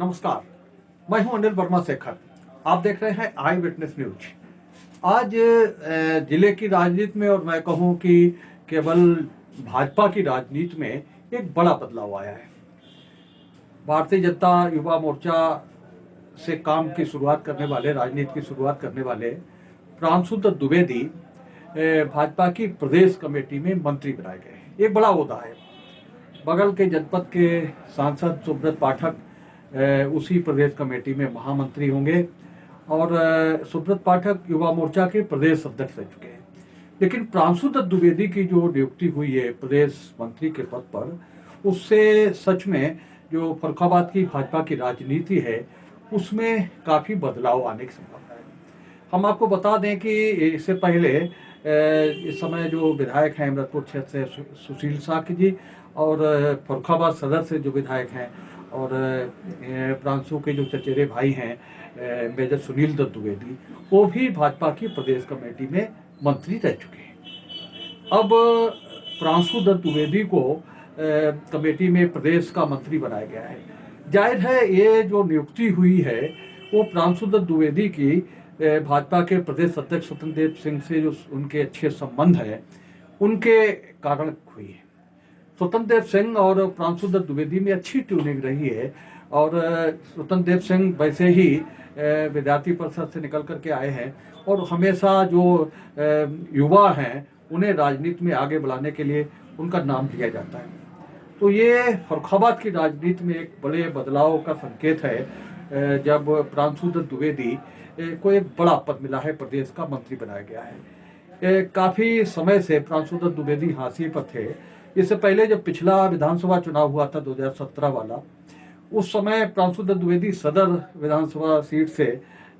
नमस्कार, मैं हूं अनिल वर्मा शेखर। आप देख रहे हैं आई विटनेस न्यूज। आज जिले की राजनीति में और मैं कहूं कि केवल भाजपा की राजनीति में एक बड़ा बदलाव आया है। भारतीय जनता युवा मोर्चा से काम की शुरुआत करने वाले, राजनीति की शुरुआत करने वाले प्रांशु दत्त द्विवेदी भाजपा की प्रदेश कमेटी में मंत्री बनाए गए। एक बड़ा ओहदा है। बगल के जनपद के सांसद सुब्रत पाठक उसी प्रदेश कमेटी में महामंत्री होंगे और सुब्रत पाठक युवा मोर्चा के प्रदेश अध्यक्ष रह चुके हैं। लेकिन प्रांशु दत्त द्विवेदी की जो नियुक्ति हुई है प्रदेश मंत्री के पद पर, उससे सच में जो फर्रुखाबाद की भाजपा की राजनीति है उसमें काफ़ी बदलाव आने की संभावना है। हम आपको बता दें कि इससे पहले इस समय जो विधायक हैं अमृतपुर क्षेत्र से सुशील साक्य जी और फर्रुखाबाद सदर से जो विधायक हैं और प्रांशु के जो चचेरे भाई हैं मेजर सुनील दत्त द्विवेदी, वो भी भाजपा की प्रदेश कमेटी में मंत्री रह चुके हैं। अब प्रांशु दत्त द्विवेदी को कमेटी में प्रदेश का मंत्री बनाया गया है। जाहिर है ये जो नियुक्ति हुई है वो प्रांशु दत्त द्विवेदी की भाजपा के प्रदेश अध्यक्ष स्वतंत्र देव सिंह से जो उनके अच्छे संबंध है उनके कारण हुई है। स्वतंत्र देव सिंह और प्रांशु दत्त द्विवेदी में अच्छी ट्यूनिंग रही है और स्वतंत्र देव सिंह वैसे ही विद्यार्थी परिषद से निकल करके आए हैं और हमेशा जो युवा हैं उन्हें राजनीति में आगे बढ़ाने के लिए उनका नाम लिया जाता है। तो ये फर्रुखाबाद की राजनीति में एक बड़े बदलाव का संकेत है जब प्रांशु दत्त द्विवेदी को एक बड़ा पद मिला है, प्रदेश का मंत्री बनाया गया है। काफ़ी समय से प्रांशु दत्त द्विवेदी हाशिए पर थे। इससे पहले जब पिछला विधानसभा चुनाव हुआ था 2017 वाला, उस समय प्रांशु दत्त द्विवेदी सदर विधानसभा सीट से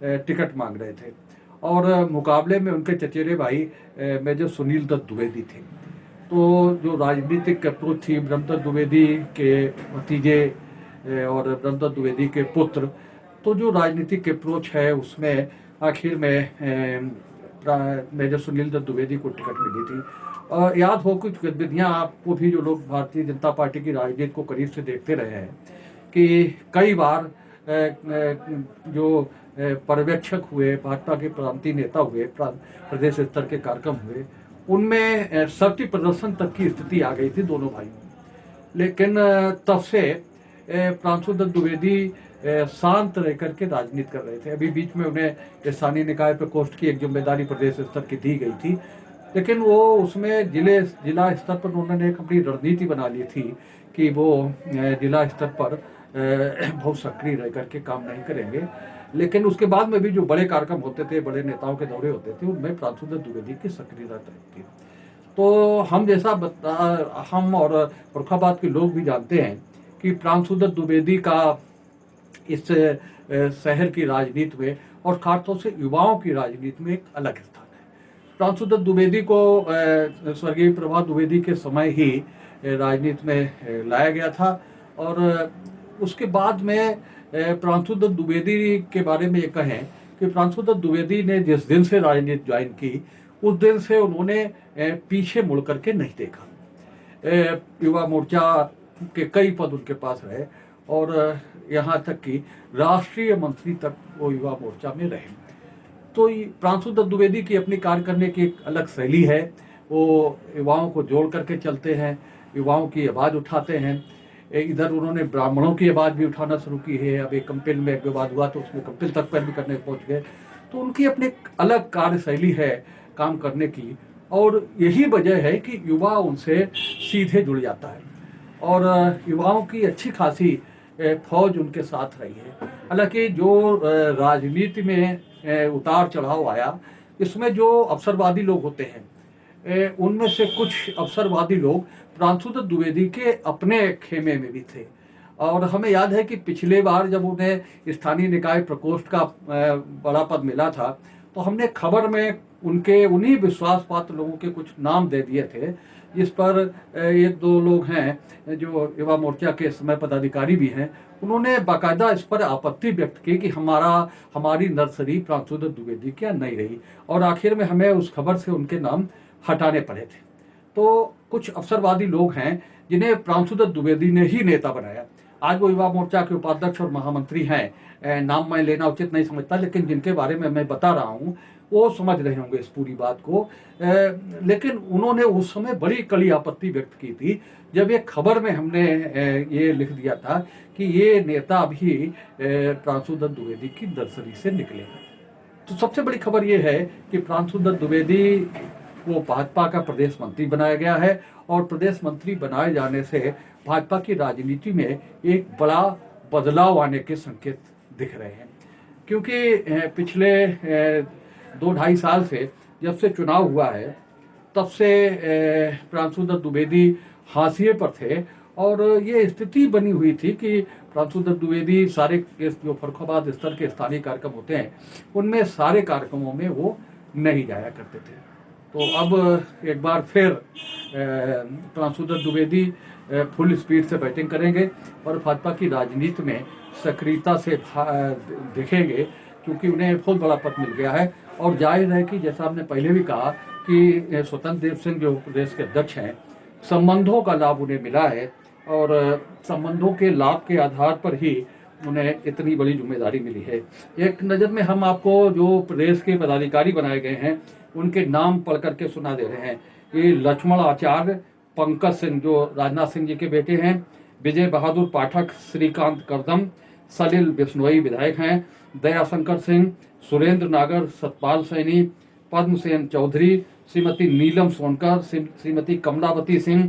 टिकट मांग रहे थे और मुकाबले में उनके चचेरे भाई मेजर सुनील दत्त द्विवेदी थे। तो जो राजनीतिक अप्रोच थी ब्रह्मदत्त द्विवेदी के भतीजे और ब्रह्मदत्त द्विवेदी के पुत्र, तो जो राजनीतिक अप्रोच है उसमें आखिर में मेजर सुनील दत्त द्विवेदी को टिकट मिली थी। याद हो कुछ गतिविधियाँ आपको भी, जो लोग भारतीय जनता पार्टी की राजनीति को करीब से देखते रहे हैं, कि कई बार जो पर्यवेक्षक हुए, भाजपा के प्रांतीय नेता हुए, प्रदेश स्तर के कार्यक्रम हुए, उनमें शक्ति प्रदर्शन तक की स्थिति आ गई थी दोनों भाइयों में। लेकिन तब से प्रांशु दत्त द्विवेदी शांत रह करके राजनीति कर रहे थे। अभी बीच में उन्हें स्थानीय निकाय प्रकोष्ठ की एक जिम्मेदारी प्रदेश स्तर की दी गई थी, लेकिन वो उसमें जिला स्तर पर उन्होंने एक अपनी रणनीति बना ली थी कि वो जिला स्तर पर बहुत सक्रिय रह करके काम नहीं करेंगे। लेकिन उसके बाद में भी जो बड़े कार्यक्रम होते थे, बड़े नेताओं के दौरे होते थे, उनमें प्रांशु दत्त द्विवेदी की सक्रियता रहती थी। तो हम और फर्रुखाबाद के लोग भी जानते हैं कि प्रांशु दत्त द्विवेदी का इस शहर की राजनीति में और खासतौर से युवाओं की राजनीति में एक अलग स्थान है। प्रांशु दत्त द्विवेदी को स्वर्गीय प्रभात द्विवेदी के समय ही राजनीति में लाया गया था और उसके बाद में प्रांशु दत्त द्विवेदी के बारे में ये कहें कि प्रांशु दत्त द्विवेदी ने जिस दिन से राजनीति ज्वाइन की उस दिन से उन्होंने पीछे मुड़ करके नहीं देखा। युवा मोर्चा के कई पद उनके पास रहे और यहाँ तक कि राष्ट्रीय मंत्री तक वो युवा मोर्चा में रहे। तो प्रांशु दत्त द्विवेदी की अपनी कार्य करने की एक अलग शैली है। वो युवाओं को जोड़ करके चलते हैं, युवाओं की आवाज़ उठाते हैं। इधर उन्होंने ब्राह्मणों की आवाज़ भी उठाना शुरू की है। अब एक कंपिल में एक विवाद हुआ तो उसमें कंपिल तक पर भी करने पहुँच गए। तो उनकी अपनी अलग कार्यशैली है काम करने की और यही वजह है कि युवा उनसे सीधे जुड़ जाता है और युवाओं की अच्छी खासी फौज उनके साथ रही है। हालांकि जो राजनीति में उतार चढ़ाव आया, इसमें जो अवसरवादी लोग होते हैं उनमें से कुछ अवसरवादी लोग प्रांशु दत्त द्विवेदी के अपने खेमे में भी थे। और हमें याद है कि पिछले बार जब उन्हें स्थानीय निकाय प्रकोष्ठ का बड़ा पद मिला था तो हमने खबर में उनके उन्हीं विश्वास पात्र लोगों के कुछ नाम दे दिए थे, जिस पर एक दो लोग हैं जो युवा मोर्चा के समय पदाधिकारी भी हैं, उन्होंने बाकायदा इस पर आपत्ति व्यक्त की कि हमारी नर्सरी प्रांशु दत्त द्विवेदी क्या नहीं रही और आखिर में हमें उस खबर से उनके नाम हटाने पड़े थे। तो कुछ अवसरवादी लोग हैं जिन्हें प्रांशु दत्त द्विवेदी ने ही नेता बनाया। आज वो युवा मोर्चा के उपाध्यक्ष और महामंत्री हैं, नाम मैं लेना उचित नहीं समझता, लेकिन जिनके बारे में मैं बता रहा हूँ वो समझ रहे होंगे इस पूरी बात को। लेकिन उन्होंने उस समय बड़ी कड़ी आपत्ति व्यक्त की थी जब एक खबर में हमने ये लिख दिया था कि ये नेता अभी प्रांशु दत्त द्विवेदी की नर्सरी से निकले हैं। तो सबसे बड़ी खबर ये है कि प्रांशु दत्त द्विवेदी को भाजपा का प्रदेश मंत्री बनाया गया है और प्रदेश मंत्री बनाए जाने से भाजपा की राजनीति में एक बड़ा बदलाव आने के संकेत दिख रहे हैं, क्योंकि पिछले 2-2.5 साल से जब से चुनाव हुआ है तब से प्रांशु दत्त द्विवेदी हाशिए पर थे और ये स्थिति बनी हुई थी कि प्रांशु दत्त द्विवेदी सारे जो फर्रुखाबाद स्तर के स्थानीय कार्यक्रम होते हैं उनमें सारे कार्यक्रमों में वो नहीं जाया करते थे। तो अब एक बार फिर प्रांशु दत्त द्विवेदी फुल स्पीड से बैटिंग करेंगे और भाजपा की राजनीति में सक्रियता से दिखेंगे, क्योंकि उन्हें बहुत बड़ा पद मिल गया है। और जाहिर है कि जैसा हमने पहले भी कहा कि स्वतंत्र देव सिंह जो प्रदेश के अध्यक्ष हैं, संबंधों का लाभ उन्हें मिला है और संबंधों के लाभ के आधार पर ही उन्हें इतनी बड़ी जिम्मेदारी मिली है। एक नज़र में हम आपको जो प्रदेश के पदाधिकारी बनाए गए हैं उनके नाम पढ़ करके सुना दे रहे हैं। ये लक्ष्मण आचार्य, पंकज सिंह जो राजनाथ सिंह जी के बेटे हैं, विजय बहादुर पाठक, श्रीकांत करदम, सलिल बिश्नोई विधायक हैं, दयाशंकर सिंह, सुरेंद्र नागर, सतपाल सैनी, पद्मसेन चौधरी, श्रीमती नीलम सोनकर, श्रीमती कमलावती सिंह,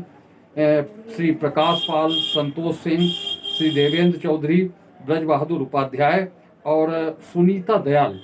श्री प्रकाश पाल, संतोष सिंह, श्री देवेंद्र चौधरी, ब्रज बहादुर उपाध्याय और सुनीता दयाल,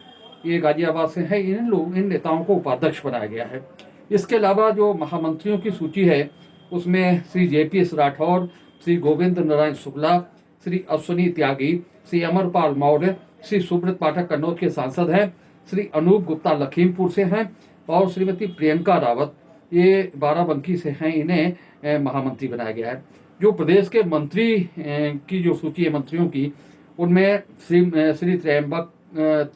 ये गाजियाबाद से हैं। इन नेताओं को उपाध्यक्ष बनाया गया है। इसके अलावा जो महामंत्रियों की सूची है उसमें श्री JPS राठौर, श्री गोविंद नारायण शुक्ला, श्री अश्विनी त्यागी, श्री अमरपाल मौर्य, श्री सुब्रत पाठक कन्नौज के सांसद हैं, श्री अनूप गुप्ता लखीमपुर से हैं और श्रीमती प्रियंका रावत ये बाराबंकी से हैं। इन्हें महामंत्री बनाया गया है। जो प्रदेश के मंत्री की जो सूची है मंत्रियों की, उनमें श्री त्रयंबक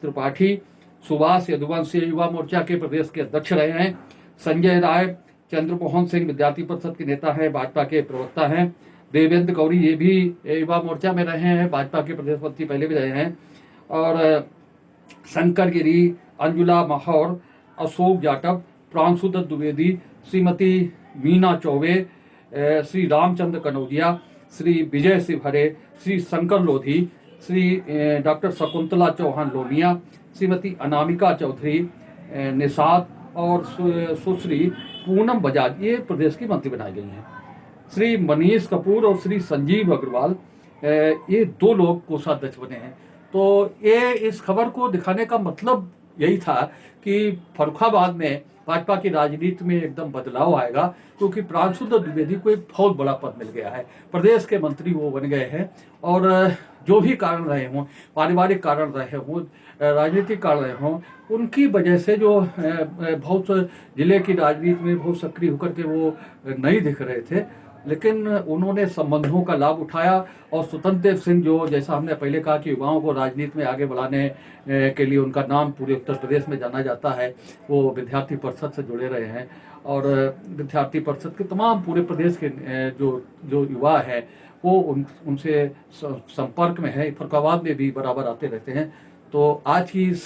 त्रिपाठी, सुभाष यदुवंशी युवा मोर्चा के प्रदेश के अध्यक्ष रहे हैं, संजय राय, चंद्रमोहन सिंह विद्यार्थी परिषद के नेता हैं, भाजपा के प्रवक्ता हैं, देवेंद्र गौरी ये भी युवा मोर्चा में रहे हैं, भाजपा के प्रदेश मंत्री पहले भी रहे हैं, और शंकर गिरी, अंजुला माहौर, अशोक जाटव, प्रांशु दत्त द्विवेदी, श्रीमती मीना चौबे, श्री रामचंद्र कनौजिया, श्री विजय शिवहरे, श्री शंकर लोधी, श्री डॉक्टर शकुंतला चौहान लोनिया, श्रीमती अनामिका चौधरी निषाद और सुश्री पूनम बजाज ये प्रदेश की मंत्री बनाई गई हैं। श्री मनीष कपूर और श्री संजीव अग्रवाल ये 2 लोग कोषाध्यक्ष बने हैं। तो ये इस खबर को दिखाने का मतलब यही था कि फर्रुखाबाद में भाजपा की राजनीति में एकदम बदलाव आएगा, क्योंकि प्रांशु दत्त द्विवेदी को एक बहुत बड़ा पद मिल गया है, प्रदेश के मंत्री वो बन गए हैं। और जो भी कारण रहे हों, पारिवारिक कारण रहे हों, राजनीतिक कारण रहे हों, उनकी वजह से जो बहुत जिले की राजनीति में बहुत सक्रिय होकर के वो नहीं दिख रहे थे, लेकिन उन्होंने संबंधों का लाभ उठाया। और स्वतंत्र देव सिंह जो, जैसा हमने पहले कहा कि युवाओं को राजनीति में आगे बढ़ाने के लिए उनका नाम पूरे उत्तर प्रदेश में जाना जाता है, वो विद्यार्थी परिषद से जुड़े रहे हैं और विद्यार्थी परिषद के तमाम पूरे प्रदेश के जो युवा हैं वो उनसे संपर्क में है, फर्रुखाबाद में भी बराबर आते रहते हैं। तो आज की इस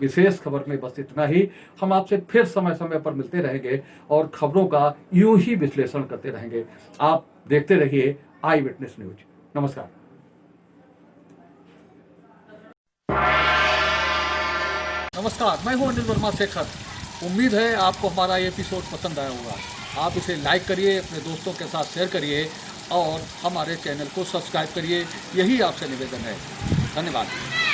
विशेष खबर में बस इतना ही। हम आपसे फिर समय समय पर मिलते रहेंगे और खबरों का यूं ही विश्लेषण करते रहेंगे। आप देखते रहिए आई विटनेस न्यूज। नमस्कार। नमस्कार, मैं हूं अनिल वर्मा शेखर। उम्मीद है आपको हमारा ये एपिसोड पसंद आया होगा। आप इसे लाइक करिए, अपने दोस्तों के साथ शेयर करिए और हमारे चैनल को सब्सक्राइब करिए। यही आपसे निवेदन है। धन्यवाद।